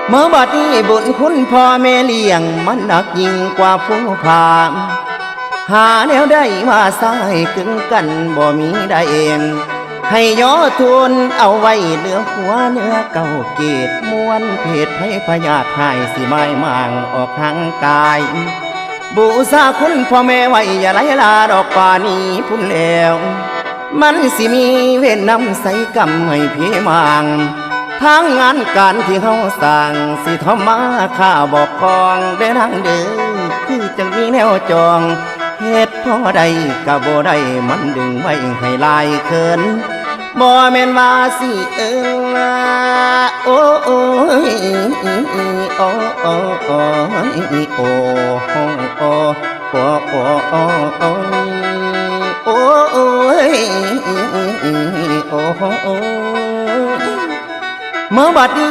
เมื่อบัดนี้บุญคุณพ่อแม่เลี้ยงมันหนักยิ่งกว่าผู้พามหาแนวได้มาสายกึ่งกันบ่มีได้เองให้ย่อทุนเอาไว้เหลือหัวเนื้อเก่าเกตม้วนเพศให้พยาธิหายสิไม้มางออกทางกายบูชาคุณพ่อแม่ไว้อย่าไหลลาดอกป่านี้พุ่นแล้วมันสิมีเวรนำใส่กรรมให้พี่มางทางงานการที่เฮาสร้างสิทำมาข้าบอกกองเดินทางเดินคือจังมีแนวจองเหตุพอใดก็บ่ได้มันดึงไว้ให้ลายเขินบ่แม่นว่าสิโอ้โอ้ยโอ้โอ้โอ้ยโอ้โอ้โอ้โอ้โอ้โอ้โอ้โอ้โอ้ยโอ้โอ้เมื่อบัดนี้